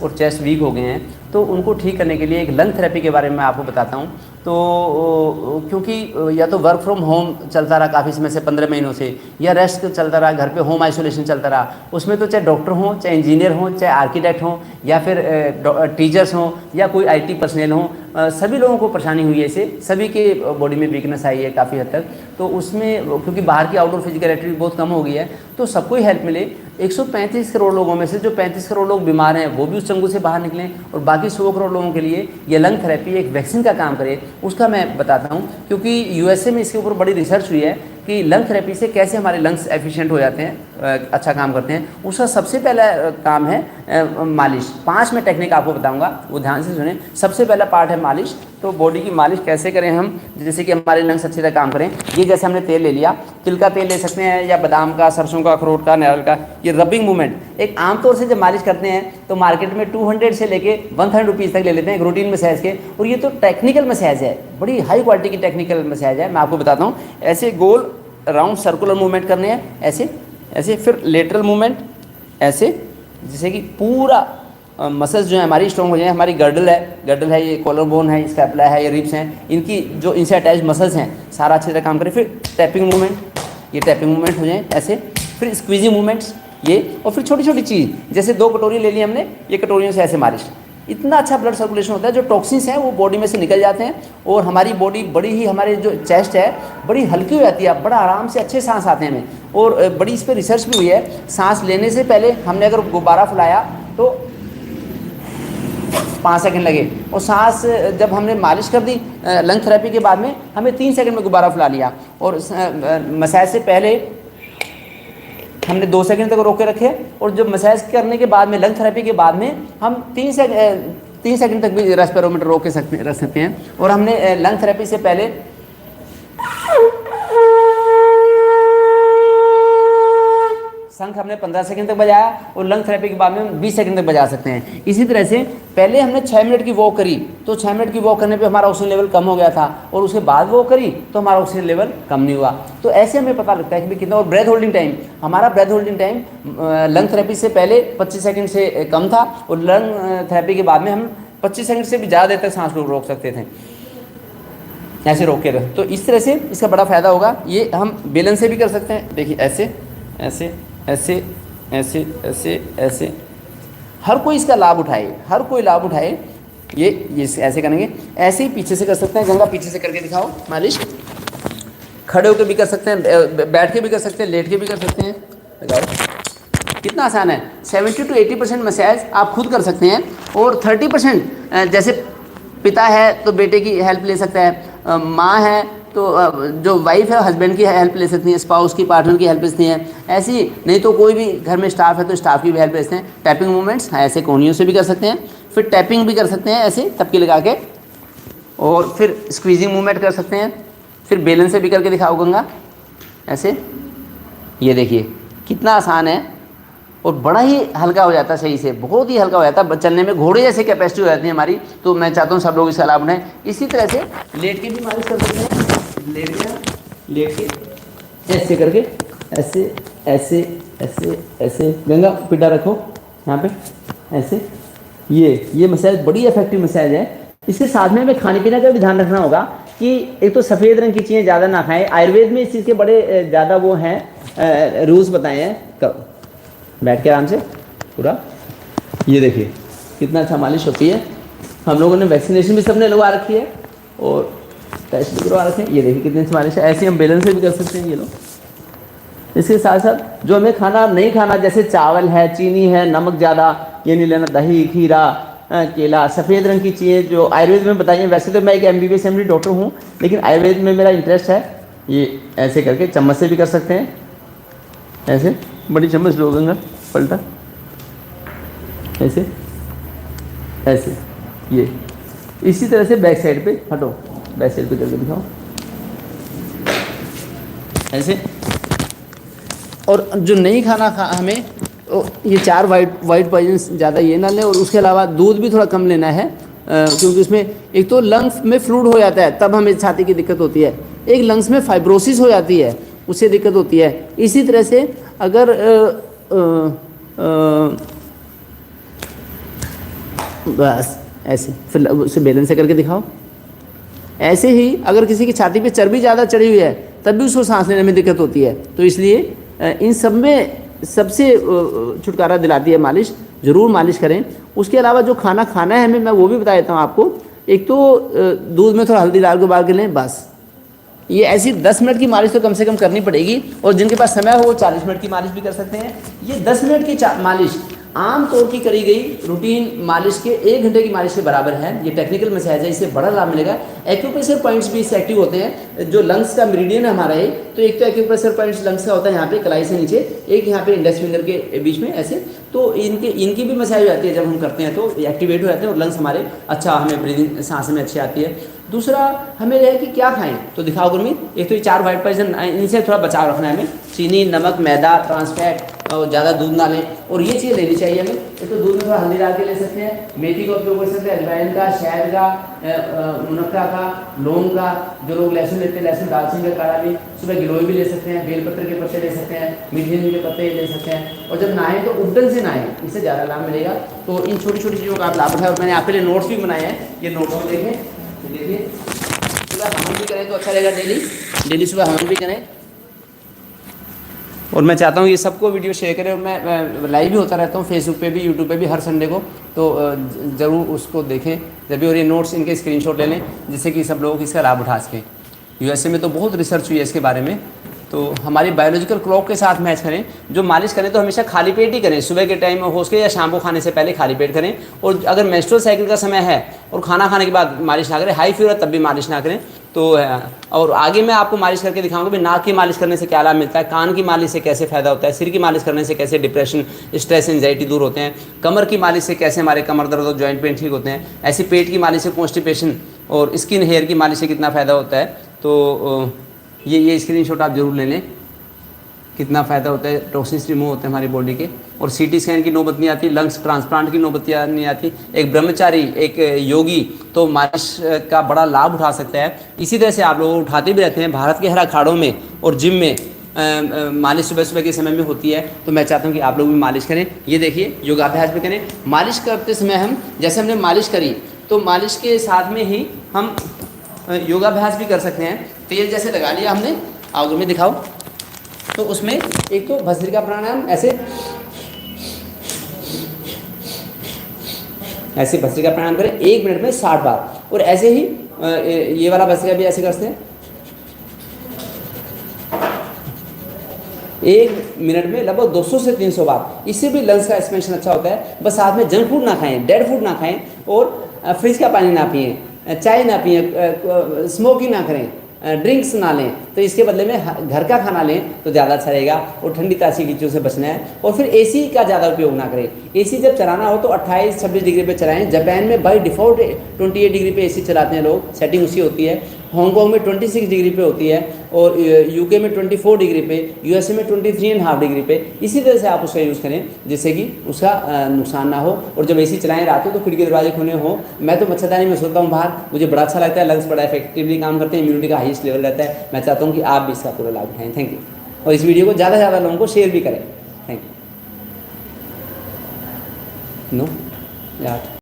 और chest week हो गए हैं, तो उनको ठीक करने के लिए एक लंग थेरेपी के बारे में मैं आपको बताता हूँ। तो क्योंकि या तो वर्क फ्रॉम होम चलता रहा काफ़ी समय से 15 महीनों से, या रेस्ट चलता रहा, घर पे होम आइसोलेशन चलता रहा, उसमें तो चाहे डॉक्टर हों, चाहे इंजीनियर हों, चाहे आर्किटेक्ट हों, या फिर टीचर्स हों, या कोई आईटी पर्सनल हों, सभी लोगों को परेशानी हुई है इससे, सभी के बॉडी में वीकनेस आई है काफ़ी हद तक। तो उसमें क्योंकि बाहर की आउटडोर फिजिकल एक्टिविटी बहुत कम हो गई है, तो सबको ही हेल्प मिले। 135 करोड़ लोगों में से जो 35 करोड़ लोग बीमार हैं वो भी उस चंगुल से बाहर निकलें, और बाकी 100 करोड़ लोगों के लिए ये लंग थेरेपी एक वैक्सीन का काम करे, उसका मैं बताता हूँ। क्योंकि यूएसए में इसके ऊपर बड़ी रिसर्च हुई है कि लंग थेरेपी से कैसे हमारे लंग्स एफिशिएंट हो जाते हैं, अच्छा काम करते हैं। उसका सबसे पहला काम है मालिश। 5 मैं टेक्निक आपको बताऊंगा, वो ध्यान से सुने। सबसे पहला पार्ट है मालिश। तो बॉडी की मालिश कैसे करें हम, जैसे कि हमारे लंग्स अच्छी तरह काम करें। ये जैसे हमने तेल ले लिया, तिल का तेल ले सकते हैं, या बादाम का, सरसों का, अखरोट का, नारियल का। ये रबिंग मूवमेंट एक आमतौर से जब मालिश करते हैं तो मार्केट में 200 से लेके 100 रुपीज़ तक ले लेते हैं रूटीन मसाज के, और ये तो टेक्निकल मसाज है, बड़ी हाई क्वालिटी की टेक्निकल मसाज है। मैं आपको बताता हूँ। ऐसे गोल राउंड सर्कुलर मूवमेंट करने हैं, ऐसे ऐसे, फिर लेटरल मूवमेंट ऐसे, जिससे कि पूरा मसल्स जो है हमारी स्ट्रॉन्ग हो जाए। हमारी गर्डल है, ये कॉलर बोन है, स्कैपुला है, ये रिब्स हैं, इनकी जो इनसे अटैच मसल्स हैं सारा अच्छी तरह काम करें। फिर टैपिंग मूवमेंट, ये टैपिंग मूवमेंट हो जाए ऐसे, फिर स्क्वीजिंग मूवमेंट्स ये, और फिर छोटी छोटी चीज़, जैसे 2 कटोरी ले ली हमने, ये कटोरियों से ऐसे मालिश। इतना अच्छा ब्लड सर्कुलेशन होता है, जो टॉक्सिन्स हैं वो बॉडी में से निकल जाते हैं, और हमारी बॉडी बड़ी ही, हमारे जो चेस्ट है बड़ी हल्की हो जाती है, बड़ा आराम से अच्छे सांस आते हैं हमें। और बड़ी इस पर रिसर्च भी हुई है। सांस लेने से पहले हमने अगर गुब्बारा फुलाया तो 5 सेकंड लगे, और सांस जब हमने मालिश कर दी लंग थेरेपी के बाद में, हमें 3 सेकंड में गुब्बारा फुला लिया। और मसाज से पहले हमने 2 सेकंड तक रोक के रखे, और जब मसाज करने के बाद में, लंग थेरेपी के बाद में, हम 3 सेकंड तक भी रेस्पिरोमीटर रोक के रख सकते हैं। और हमने लंग थेरेपी से पहले शंख हमने 15 सेकंड तक बजाया, और लंग थेरेपी के बाद में हम 20 सेकंड तक बजा सकते हैं। इसी तरह से पहले हमने 6 मिनट की वॉक करी, तो 6 मिनट की वॉक करने पे हमारा ऑक्सीजन लेवल कम हो गया था, और उसके बाद वॉक करी तो हमारा ऑक्सीजन लेवल कम नहीं हुआ। तो ऐसे हमें पता लगता है कि कितना। और ब्रेथ होल्डिंग टाइम, हमारा breath holding time lung therapy से पहले 25 सेकंड से कम था, और लंग थेरेपी के बाद में हम 25 सेकंड से भी ज़्यादा देर तक सांस रोक सकते थे, ऐसे रोक के रख। तो इस तरह से इसका बड़ा फ़ायदा होगा। ये हम बेलन से भी कर सकते हैं, देखिए ऐसे ऐसे ऐसे ऐसे ऐसे ऐसे, हर कोई इसका लाभ उठाए, हर कोई लाभ उठाए। ये ऐसे करेंगे, ऐसे ही पीछे से कर सकते हैं। गंगा पीछे से करके दिखाओ मालिश। खड़े होकर भी कर सकते हैं, बैठ के भी कर सकते हैं, लेट के भी कर सकते हैं। लगाओ, कितना आसान है। 70 to 80% मसाज आप खुद कर सकते हैं, और 30% जैसे पिता है तो बेटे की हेल्प ले सकता है, माँ है तो जो वाइफ है हस्बैंड की हेल्प ले सकती है, स्पाउस की, पार्टनर की हेल्प ले सकती हैं। ऐसी नहीं तो कोई भी घर में स्टाफ है तो स्टाफ की भी हेल्प ले सकते हैं। टैपिंग मूवमेंट्स ऐसे कोहनियों से भी कर सकते हैं, फिर टैपिंग भी कर सकते हैं ऐसे तबकी लगा के, और फिर स्क्वीजिंग मूवमेंट कर सकते हैं। फिर बेलन से भी करके दिखाओ गंगा, ऐसे। ये देखिए कितना आसान है, और बड़ा ही हल्का हो जाता है, सही से बहुत ही हल्का हो जाता है। चलने में घोड़े जैसे कैपेसिटी हो जाती है हमारी। तो मैं चाहता हूँ सब लोग इसका लाभ उठाएं। इसी तरह से लेट के भी मालिश कर सकते हैं। लेट गया, लेट के ऐसे करके, ऐसे ऐसे ऐसे ऐसे, गंगा पिटा रखो यहाँ पे ऐसे। ये मसाज बड़ी इफेक्टिव मसाज है। इसके साथ में हमें खाने पीने का भी ध्यान रखना होगा कि एक तो सफ़ेद रंग की चीज़ें ज़्यादा ना खाएं। आयुर्वेद में इस चीज़ के बड़े ज़्यादा वो हैं रूल्स बताए हैं। करो बैठ के आराम से पूरा। ये देखिए कितना अच्छा मालिश होती है। हम लोगों ने वैक्सीनेशन भी सबने लगवा रखी है, और टेस्ट भी करवा रखे हैं। ये देखिए कितनी अच्छी मालिश है। ऐसे हम बैलेंस से भी कर सकते हैं ये लोग। इसके साथ साथ जो हमें खाना नहीं खाना, जैसे चावल है, चीनी है, नमक ज़्यादा ये नहीं लेना, दही, खीरा, केला, सफ़ेद रंग की चीज़ें जो आयुर्वेद में बताइए। वैसे तो मैं एक MBBS MD डॉक्टर हूँ, लेकिन आयुर्वेद में मेरा इंटरेस्ट है। ये ऐसे करके चम्मच से भी कर सकते हैं, ऐसे बड़ी चम्मच लोगेंगे, पलटा ऐसे ऐसे। ये इसी तरह से बैक साइड पे हटो, बैक साइड पे करके दिखाओ ऐसे। और जो नहीं खाना हमें ये 4 वाइट पॉइजन ज़्यादा ये ना लें, और उसके अलावा दूध भी थोड़ा कम लेना है, क्योंकि उसमें एक तो लंग्स में फ्लूइड हो जाता है, तब हमें छाती की दिक्कत होती है। एक लंग्स में फाइब्रोसिस हो जाती है, उससे दिक्कत होती है। इसी तरह से अगर बस ऐसे, फिर उसे बैलेंस से करके दिखाओ। ऐसे ही अगर किसी की छाती पे चर्बी ज़्यादा चढ़ी हुई है तब भी उसको सांस लेने में दिक्कत होती है, तो इसलिए इन सब में सबसे छुटकारा दिलाती है मालिश। ज़रूर मालिश करें। उसके अलावा जो खाना खाना है हमें, मैं वो भी बता देता हूँ आपको। एक तो दूध में थोड़ा हल्दी डाल के उबाल के लें, बस। ये ऐसी 10 मिनट की मालिश तो कम से कम करनी पड़ेगी, और जिनके पास समय हो वो 40 मिनट की मालिश भी कर सकते हैं। ये 10 मिनट की मालिश आम तौर की करी गई रूटीन मालिश के 1 घंटे की मालिश के बराबर है। ये टेक्निकल मसाज है, इससे बड़ा लाभ मिलेगा। एक्यूप्रेशर पॉइंट्स भी इससे एक्टिव होते हैं। जो लंग्स का मेरिडियन है हमारा ये, तो एक तो एक्यूप्रेशर पॉइंट्स लंग्स का होता है यहाँ पे कलाई से नीचे, एक यहाँ पे इंडेक्स फिंगर के बीच में ऐसे, तो इनकी भी मसाज हो जाती है। जब हम करते हैं तो एक्टिवेट हो जाते हैं और लंग्स हमारे अच्छा, हमें ब्रीदिंग सांस में अच्छी आती है। दूसरा हमें यह है कि क्या खाएं, तो दिखाओ गुरमीत। एक तो ये 4 वाइट पॉइजन, इनसे थोड़ा बचाव रखना है हमें। चीनी, नमक, मैदा, ट्रांसफैट, और ज़्यादा दूध ना लें, और ये चीज़ लेनी चाहिए हमें। एक तो दूध में थोड़ा हल्दी डाल के ले सकते हैं, मेथी का उपयोग कर सकते हैं, अजवाइन का, शहद का, मुनक्का का, लौंग का। जो लोग लहसुन लेते हैं, लहसुन, दालचीनी का काढ़ा भी, सुबह गिलोय भी ले सकते हैं, बेलपत्र के पत्ते ले सकते हैं, मीठे नीम के पत्ते ले सकते हैं। और जब नहाएं तो उबटन से नहाएं, इससे ज़्यादा लाभ मिलेगा। तो इन छोटी छोटी चीज़ों का आप लाभ उठाएं। और मैंने आपके लिए नोट्स भी बनाए हैं, ये नोट्स में देखिए। सुबह हम भी करें तो अच्छा रहेगा, डेली सुबह हम भी करें। और मैं चाहता हूँ ये सबको वीडियो शेयर करें। और मैं लाइव भी होता रहता हूँ फेसबुक पे भी, यूट्यूब पे भी, हर संडे को। तो ज़रूर उसको देखें जब भी, और ये नोट्स इनके स्क्रीनशॉट ले लें, जिससे कि सब लोग इसका लाभ उठा सकें। यूएसए में तो बहुत रिसर्च हुई है इसके बारे में। तो हमारी बायोलॉजिकल क्लॉक के साथ मैच करें। जो मालिश करें तो हमेशा खाली पेट ही करें, सुबह के टाइम हो सके या शाम को खाने से पहले खाली पेट करें। और अगर मेंस्ट्रुअल साइकिल का समय है और खाना खाने के बाद मालिश ना करें, हाई फीवर तब भी मालिश ना करें। तो और आगे मैं आपको मालिश करके दिखाऊंगा भी नाक की मालिश करने से क्या लाभ मिलता है, कान की मालिश से कैसे फ़ायदा होता है, सिर की मालिश करने से कैसे डिप्रेशन, स्ट्रेस, एंजाइटी दूर होते हैं, कमर की मालिश से कैसे हमारे कमर दर्द और जॉइंट पेन ठीक होते हैं, ऐसी पेट की मालिश से कॉन्स्टिपेशन, और स्किन हेयर की मालिश से कितना फ़ायदा होता है। तो ये स्क्रीनशॉट आप जरूर ले लें, कितना फ़ायदा होता है, टॉक्सिन्स रिमूव होते हैं हमारी बॉडी के। और सीटी स्कैन की नौबत नहीं आती, लंग्स ट्रांसप्लांट की नौबत नहीं आती। एक ब्रह्मचारी, एक योगी तो मालिश का बड़ा लाभ उठा सकता है। इसी तरह से आप लोग उठाते भी रहते हैं। भारत के हर अखाड़ों में और जिम में मालिश सुबह सुबह के समय में होती है। तो मैं चाहता हूँ कि आप लोग भी मालिश करें। ये देखिए योगाभ्यास भी करें। मालिश करते समय हम, जैसे हमने मालिश करी, तो मालिश के साथ में ही हम योगाभ्यास भी कर सकते हैं। तेल जैसे लगा लिया हमने, आगे में दिखाओ, तो उसमें एक तो भस्त्रिका प्राणायाम, ऐसे भस्त्रिका प्राणायाम करें 1 मिनट में 60 बार। और ऐसे ही ये वाला भस्त्रिका भी ऐसे करते हैं 1 मिनट में लगभग 200 से 300 बार। इससे भी लंग्स का एक्सपेंशन अच्छा होता है। बस साथ में जंक फूड ना खाएं, डेड फूड ना खाएं, और फ्रिज का पानी ना पिएं, चाय ना पिएं, स्मोकिंग ना करें, ड्रिंक्स ना लें। तो इसके बदले में घर का खाना लें तो ज़्यादा अच्छा रहेगा। और ठंडी ताज़ी चीज़ों से बचना है। और फिर एसी का ज़्यादा उपयोग ना करें। एसी जब चलाना हो तो 28-26 डिग्री पे चलाएं। जापान में बाई डिफ़ॉल्ट 28 डिग्री पे एसी चलाते हैं लोग, सेटिंग उसी होती है। हांगकॉन्ग में 26 डिग्री पे होती है, और यूके में 24 डिग्री पे, यूएसए में 23.5 डिग्री पे। इसी तरह से आप उसका यूज़ करें जिससे कि उसका नुकसान ना हो। और जब एसी चलाएं रात को तो खिड़की दरवाजे खुले हों। मैं तो मच्छरदानी में सोता हूँ बाहर, मुझे बड़ा अच्छा लगता है। लंग्स बड़ा इफेक्टिवली काम करते हैं, इम्यूनिटी का हाईएस्ट लेवल रहता है। मैं चाहता हूँ कि आप भी इसका पूरा लाभ उठाएं। Thank you. और इस वीडियो को ज़्यादा से ज़्यादा लोगों को शेयर भी करें। Thank you. नो यार।